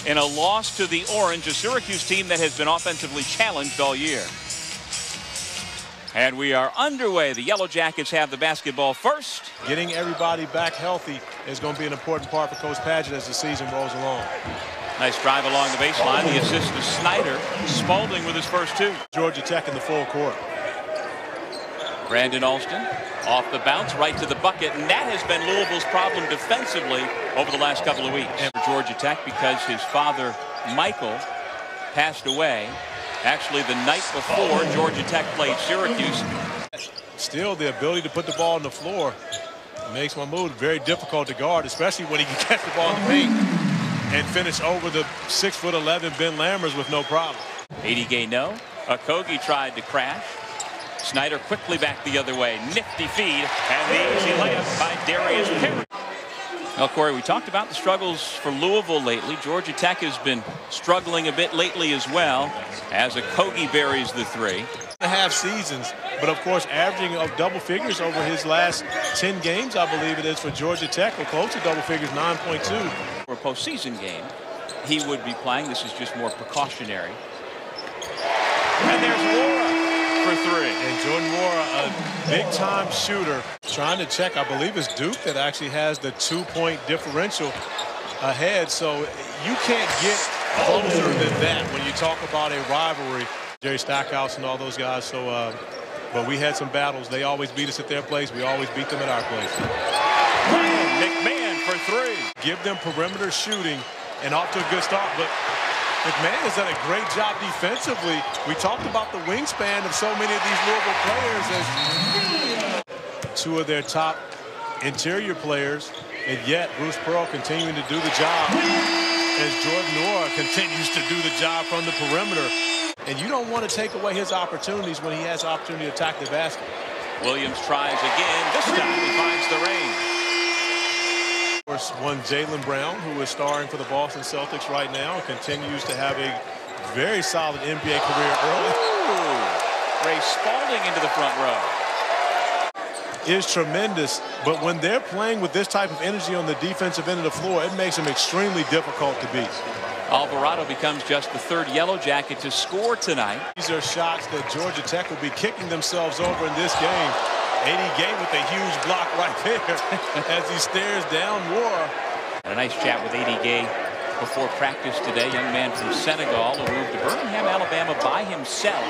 in a loss to the Orange, a Syracuse team that has been offensively challenged all year. And we are underway. The Yellow Jackets have the basketball first. Getting everybody back healthy is going to be an important part for Coach Padgett as the season rolls along. Nice drive along the baseline. The assist to Snyder. Spalding with his first two. Georgia Tech in the full court. Brandon Alston off the bounce right to the bucket, and that has been Louisville's problem defensively over the last couple of weeks. And for Georgia Tech, because his father Michael passed away actually the night before Georgia Tech played Syracuse. Still, the ability to put the ball on the floor makes Mahmoud very difficult to guard, especially when he can catch the ball in the paint and finish over the 6'11" Ben Lammers with no problem. 80 Gay no. Okogie tried to crash. Snyder quickly back the other way. Nifty feed and the easy layup by Darius Perry. Well, Corey, we talked about the struggles for Louisville lately. Georgia Tech has been struggling a bit lately as well, as Okogie buries the three. Half seasons, but of course averaging of double figures over his last 10 games, I believe it is, for Georgia Tech, or close to double figures, 9.2. For a postseason game, he would be playing. This is just more precautionary. And there's Wara for three. And Jordan Wara, a big-time shooter, trying to check. I believe it's Duke that actually has the 2-point differential ahead. So you can't get closer than that when you talk about a rivalry. Jerry Stackhouse and all those guys. So, but we had some battles. They always beat us at their place. We always beat them at our place. McMahon for three. Give them perimeter shooting and off to a good start. But McMahon has done a great job defensively. We talked about the wingspan of so many of these Louisville players as two of their top interior players, and yet Bruce Pearl continuing to do the job as Jordan Wara continues to do the job from the perimeter. And you don't want to take away his opportunities when he has the opportunity to attack the basket. Williams tries again. This time he finds the range. Of course, one Jaylen Brown, who is starring for the Boston Celtics right now, and continues to have a very solid NBA career early. Ooh. Ray Spalding into the front row. Is tremendous, but when they're playing with this type of energy on the defensive end of the floor, it makes them extremely difficult to beat. Alvarado becomes just the third Yellow Jacket to score tonight. These are shots that Georgia Tech will be kicking themselves over in this game. 80 Gay with a huge block right there as he stares down Wara. And a nice chat with 80 Gay before practice today. Young man from Senegal who moved to Birmingham, Alabama by himself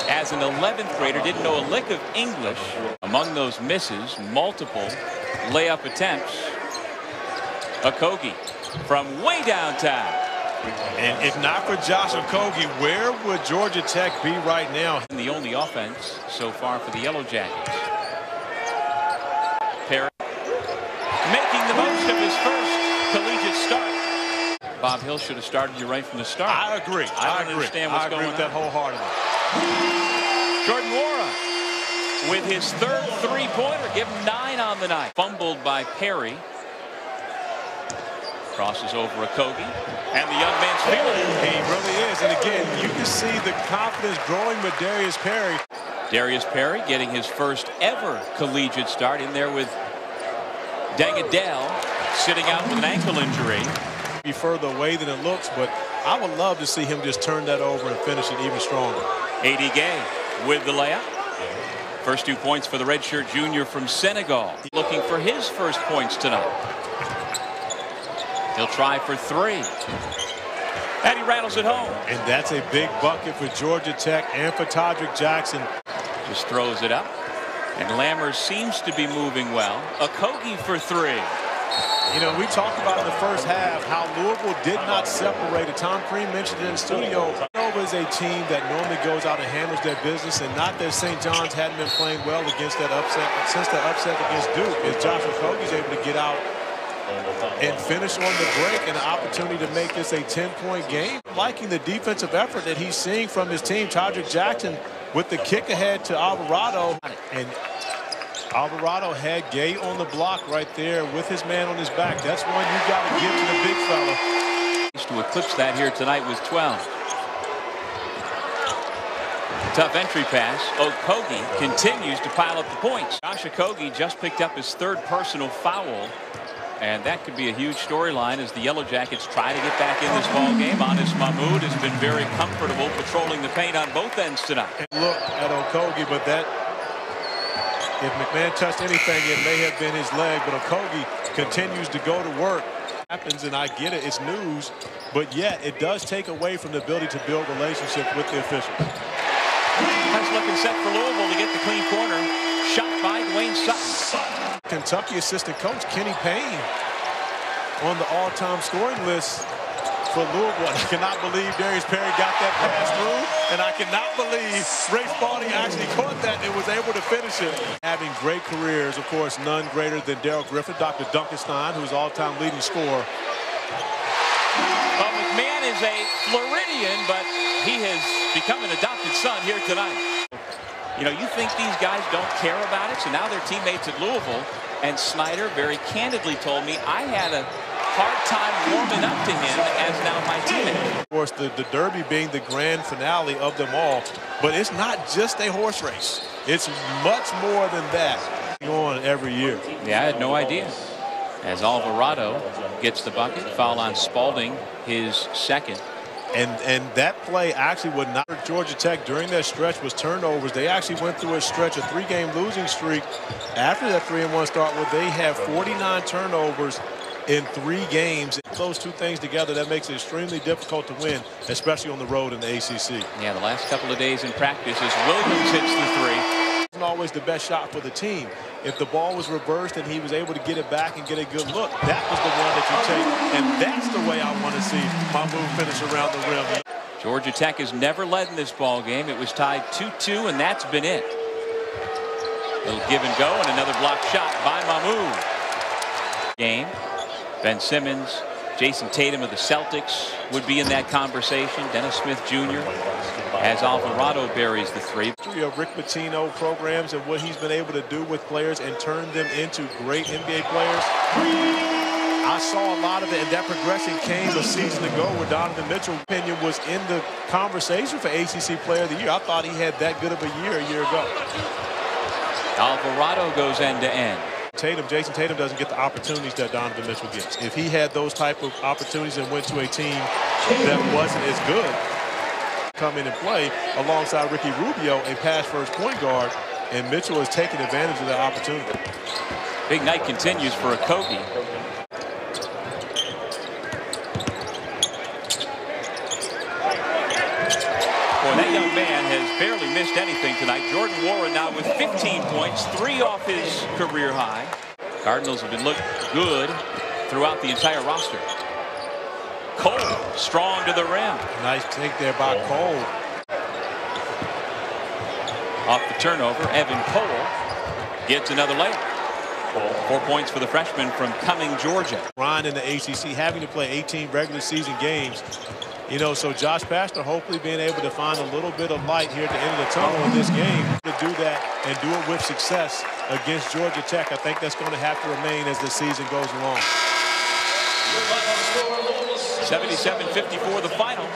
as an 11th grader. Didn't know a lick of English. Among those misses, multiple layup attempts. Okogie from way downtown. And if not for Josh Okogie, where would Georgia Tech be right now? And the only offense so far for the Yellow Jackets. Perry making the most of his first collegiate start. Bob Hill should have started you right from the start. I agree. I don't understand what's going on. I agree with that wholeheartedly. Jordan Wara with his third three-pointer. Give him 9 on the night. Fumbled by Perry. Crosses over Okogie, and the young man's feeling it. He really is, and again, you can see the confidence growing with Darius Perry. Darius Perry getting his first ever collegiate start in there with Dangadell sitting out with an ankle injury. Be further away than it looks, but I would love to see him just turn that over and finish it even stronger. 80 Gay with the layup. First 2 points for the redshirt junior from Senegal. Looking for his first points tonight. He'll try for 3. And he rattles it home. And that's a big bucket for Georgia Tech and for Todrick Jackson. Just throws it up. And Lammers seems to be moving well. Okogie for 3. You know, we talked about in the first half how Louisville did not separate it. Tom Crean mentioned it in the studio. Louisville is a team that normally goes out and handles their business, and not that St. John's hadn't been playing well against that upset. Since the upset against Duke, is Josh Okogie's able to get out and finish on the break, and an opportunity to make this a 10-point game. Liking the defensive effort that he's seeing from his team. Todrick Jackson with the kick ahead to Alvarado, and Alvarado had Gay on the block right there with his man on his back. That's one you got to give to the big fella. To eclipse that here tonight with 12. Tough entry pass. Okogie continues to pile up the points. Josh Okogie just picked up his third personal foul And that could be a huge storyline as the Yellow Jackets try to get back in this ball game. Anis Mahmoud has been very comfortable patrolling the paint on both ends tonight. Look at Okogie, but that, if McMahon touched anything, it may have been his leg, but Okogie continues to go to work. Happens, and I get it, it's news, but yet it does take away from the ability to build relationships with the officials. Nice looking set for Louisville to get the clean corner. Shot by Dwayne Sutton. Kentucky assistant coach Kenny Payne on the all-time scoring list for Louisville. I cannot believe Darius Perry got that pass through, and I cannot believe Ray Spalding actually caught that and was able to finish it. Having great careers, of course, none greater than Darrell Griffin, Dr. Dunkenstein, who's all-time leading scorer. Well, McMahon is a Floridian, but he has become an adopted son here tonight. You know, you think these guys don't care about it, so now they're teammates at Louisville. And Snyder very candidly told me, I had a hard time warming up to him as now my teammate. Of course, the Derby being the grand finale of them all, but it's not just a horse race. It's much more than that going on every year. Yeah, I had no idea. As Alvarado gets the bucket, foul on Spalding, his second. And that play actually would not hurt Georgia Tech during that stretch was turnovers. They actually went through a stretch, a 3-game losing streak after that 3-1 start where they had 49 turnovers in 3 games. Those two things together, that makes it extremely difficult to win, especially on the road in the ACC. Yeah, the last couple of days in practice as Williams hits the 3. Wasn't always the best shot for the team. If the ball was reversed and he was able to get it back and get a good look, that was the one that you take. And that's the way I want to see Mahmoud finish around the rim. Georgia Tech has never led in this ball game. It was tied 2-2, and that's been it. Little give and go, and another block shot by Mahmoud. Game. Ben Simmons, Jason Tatum of the Celtics would be in that conversation. Dennis Smith Jr. as Alvarado buries the 3. Of Rick Pitino programs and what he's been able to do with players and turn them into great NBA players. I saw a lot of it, and that progression came a season ago where Donovan Mitchell's opinion was in the conversation for ACC Player of the Year. I thought he had that good of a year ago. Alvarado goes end to end. Jason Tatum doesn't get the opportunities that Donovan Mitchell gets. If he had those type of opportunities and went to a team that wasn't as good, come in and play alongside Ricky Rubio, a pass-first point guard, and Mitchell has taken advantage of that opportunity. Big night continues for Okogie. Boy, that young man has barely missed anything tonight. Jordan Warren now with 15 points, 3 off his career high. Cardinals have been looking good throughout the entire roster. Cole, strong to the rim. Nice take there by Cole. Off the turnover, Evan Cole gets another layup. 4 points for the freshman from Cumming, Georgia. Ryan in the ACC having to play 18 regular season games. You know, so Josh Pastner hopefully being able to find a little bit of light here at the end of the tunnel in this game to do that and do it with success against Georgia Tech. I think that's going to have to remain as the season goes along. 77-54 the final.